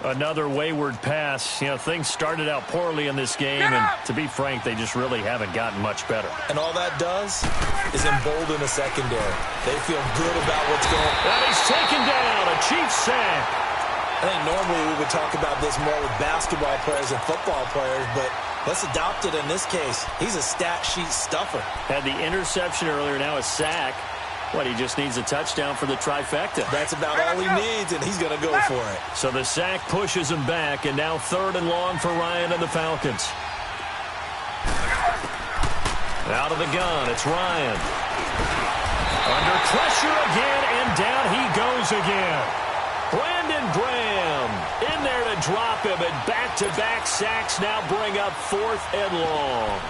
Another wayward pass. You know, things started out poorly in this game, and to be frank, they just really haven't gotten much better.
And all that does is embolden a secondary. They feel good about what's going on.
And he's taken down, a Chiefs sack.
I think normally we would talk about this more with basketball players and football players, but Let's adopt it in this case. He's a stat sheet stuffer.
Had the interception earlier, now a sack. What, he just needs a touchdown for the trifecta.
That's about all he needs, and he's going to go for it.
So the sack pushes him back, and now 3rd and long for Ryan and the Falcons. Out of the gun, it's Ryan. Under pressure again, and down he goes again. Brandon Graham in there to drop him, and back-to-back sacks now bring up 4th and long.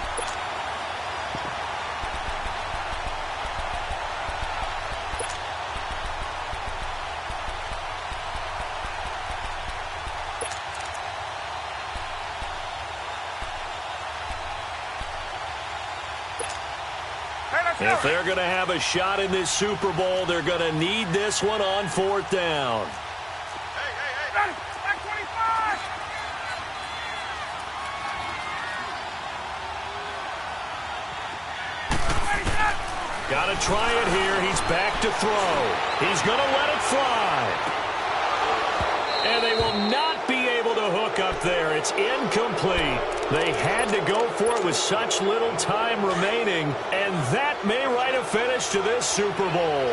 If they're going to have a shot in this Super Bowl, they're going to need this one on 4th down.
Hey. Back 25.
Got to try it here. He's back to throw. He's going to let it fly. And they will not be able to hook up there. It's incomplete. They had to go for it with such little time remaining, and that may write a finish to this Super Bowl.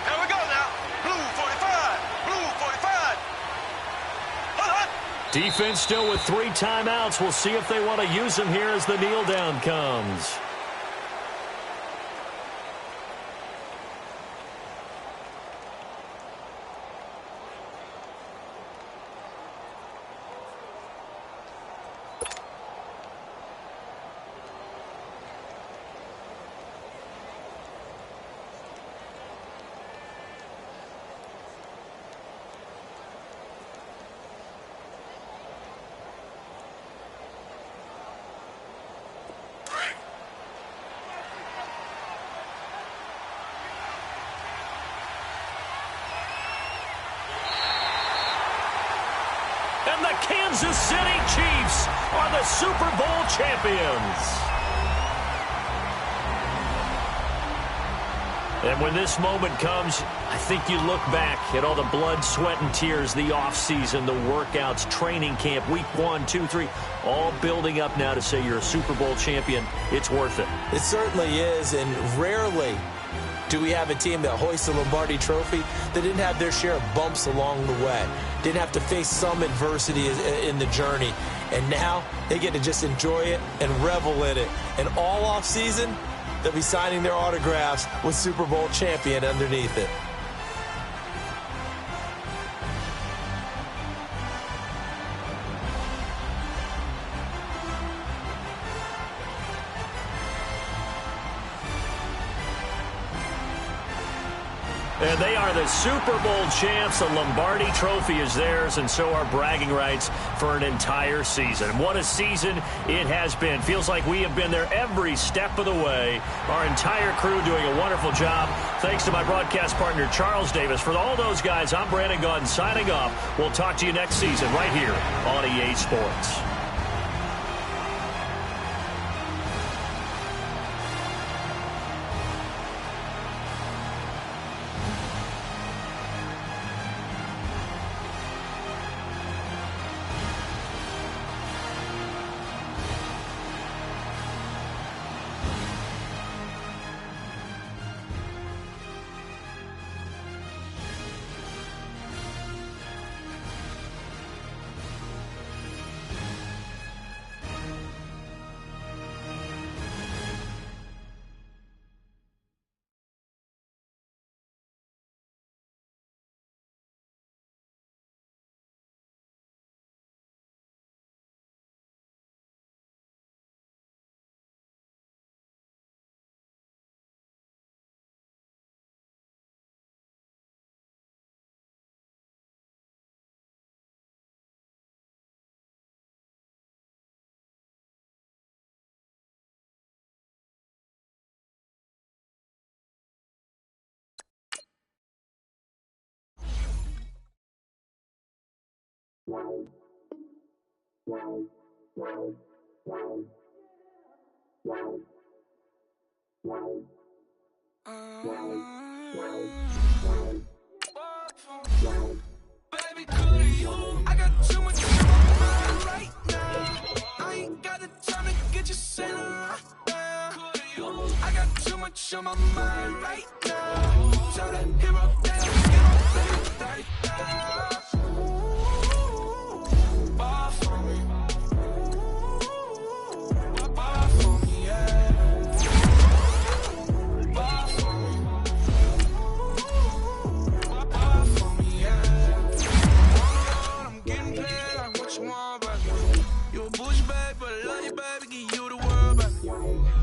Here we go now. Blue 45. Blue 45. Hold on.
Defense still with 3 timeouts. We'll see if they want to use them here as the kneel down comes. And the Kansas City Chiefs are the Super Bowl champions. And when this moment comes, I think you look back at all the blood, sweat, and tears, the offseason, the workouts, training camp, week 1, 2, 3, all building up now to say you're a Super Bowl champion. It's worth it.
It certainly is, and rarely do we have a team that hoists a Lombardi trophy that didn't have their share of bumps along the way, didn't have to face some adversity in the journey, and now they get to just enjoy it and revel in it. And all offseason, they'll be signing their autographs with Super Bowl champion underneath it.
And they are the Super Bowl champs. The Lombardi Trophy is theirs, and so are bragging rights for an entire season. What a season it has been. Feels like we have been there every step of the way. Our entire crew doing a wonderful job. Thanks to my broadcast partner, Charles Davis. For all those guys, I'm Brandon Gaudin signing off. We'll talk to you next season right here on EA Sports.
Baby, could you? get you sailing right now. I got too much on my mind right now. So that hero that I get my baby 30,000. Bar for me. Bar for me, yeah. Bar for me. Bar for me, yeah. I'm getting paid like what you want, baby. You a bush, baby, but I love you, baby. Give you the world, baby.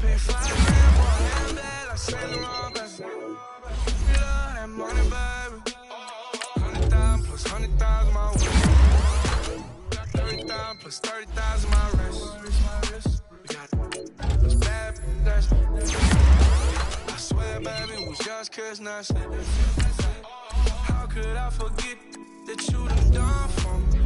Pay $5 grand for a handbag like Saint Laurent, baby. You love that money, baby. 100,000 plus 100,000 my way. 30,000 plus 30,000 my wrist. We got those bad that's. I swear, baby, it was just kiss nuts. How could I forget that you done done for me? Baby,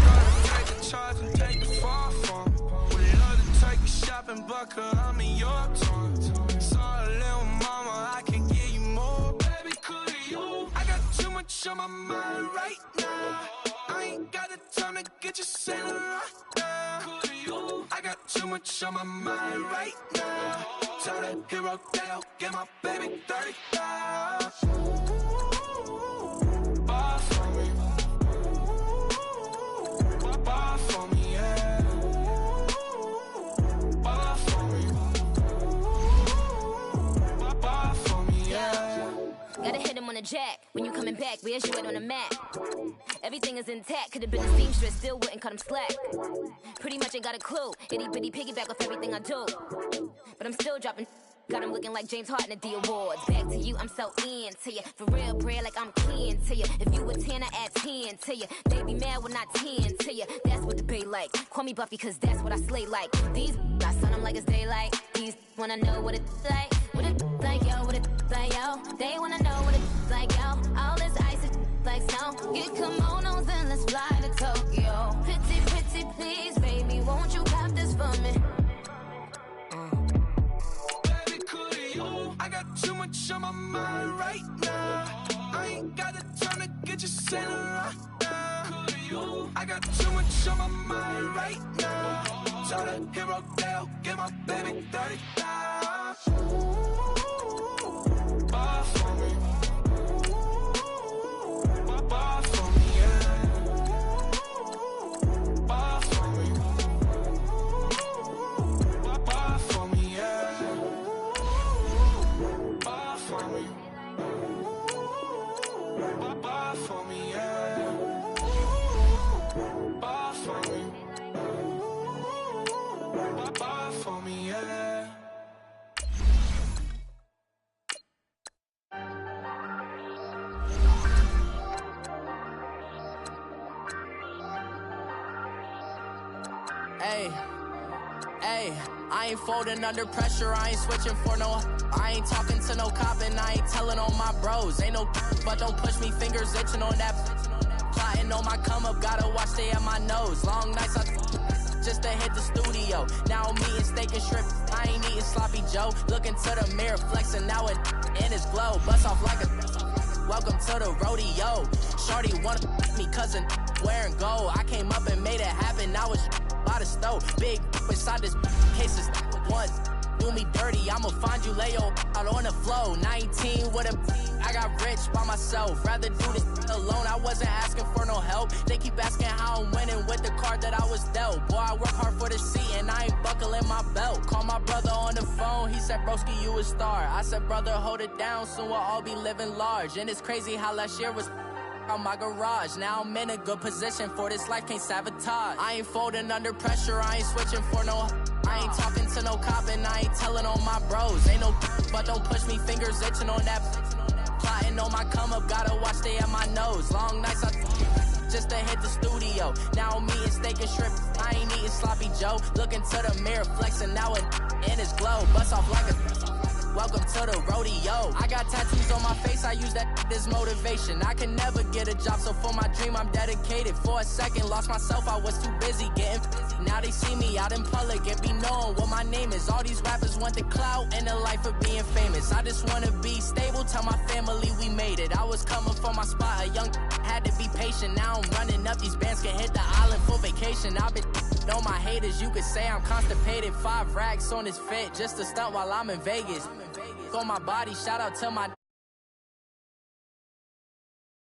gotta take the charge and take the fall from me. Would love to take you shopping, but I'm in your town. Sorry, little mama, I can give you more. Baby, could you? I got too much on my mind right now. I ain't got the time to get you sailing right now. Could you? I got too much on my mind right now. Tell that hero that I'll get my baby 30,000. Bar for me. Bar for me, yeah. Bar for me. Bar for me, yeah.
Gotta hit him on the jack. When you coming back, where's you at on the map? Everything is intact. Could've been a seamstress, still wouldn't cut him slack. Pretty much ain't got a clue. Itty bitty piggyback off everything I do. But I'm still dropping. Got him looking like James Harden at the awards. Back to you, I'm so into you. For real, bread, like I'm keen to you. If you a 10, I add 10 to you. They be mad when I 10 to you. That's what the bay like. Call me Buffy, cause that's what I slay like. These, I sun them like it's daylight. These wanna know what it's like. What it like, yo, what it like, yo. They wanna know what it's like, yo. All this ice is like snow. Get kimonos and let's fly to Tokyo. Pretty, pretty, please, baby, won't you cop this for me? I got too much on my mind right now. I ain't got the time to get you sailing right now. I got too much on my mind right now. Tell the hero that I'll get my baby 30,000. Bar for me. Bar for me, yeah. Bar for me. Bar for me, yeah. Bar for me. Bar for me, yeah. Bar for me. Bar for me, yeah.
Hey, I ain't folding under pressure, I ain't switching for no. I ain't talking to no cop and I ain't telling on my bros. Ain't no but don't push me, fingers itching on that. Plotting on my come up, gotta watch stay at my nose. Long nights just to hit the studio. Now I'm eating steak and shrimp, I ain't eating sloppy Joe. Looking to the mirror, flexing now it in his glow. Bust off like a welcome to the rodeo. Shorty wanna me cousin wearing gold. I came up and made it happen, now it's by the stove. Big inside this cases once do me dirty, I'ma find you lay out on the floor. 19 with a I got rich by myself. Rather do this alone, I wasn't asking for no help. They keep asking how I'm winning with the card that I was dealt. Boy, I work hard for the seat and I ain't buckling my belt. Call my brother on the phone, he said, broski, you a star. I said, brother, hold it down, soon we'll all be living large. And it's crazy how last year was on my garage. Now I'm in a good position for this life, can't sabotage. I ain't folding under pressure, I ain't switching for no. I ain't talking to no cop and I ain't telling on my bros. Ain't no but don't push me, fingers itching on that. Plotting on my come up, gotta watch stay at my nose. Long nights just to hit the studio. Now I'm eating steak and shrimp, I ain't eating sloppy Joe. Looking to the mirror, flexing now it in his glow. Bust off like a welcome to the rodeo. I got tattoos on my face, I use that as motivation. I can never get a job, so for my dream I'm dedicated. For a second, lost myself, I was too busy getting now they see me out in public and be knowing what my name is. All these rappers want the clout and the life of being famous. I just wanna be stable, tell my family we made it. I was coming for my spot, a young had to be patient. Now I'm running up, these bands can hit the island for vacation. I've been Know my haters, you could say I'm constipated. 5 racks on his fit, just to stunt while I'm in Vegas. On my body, shout out to my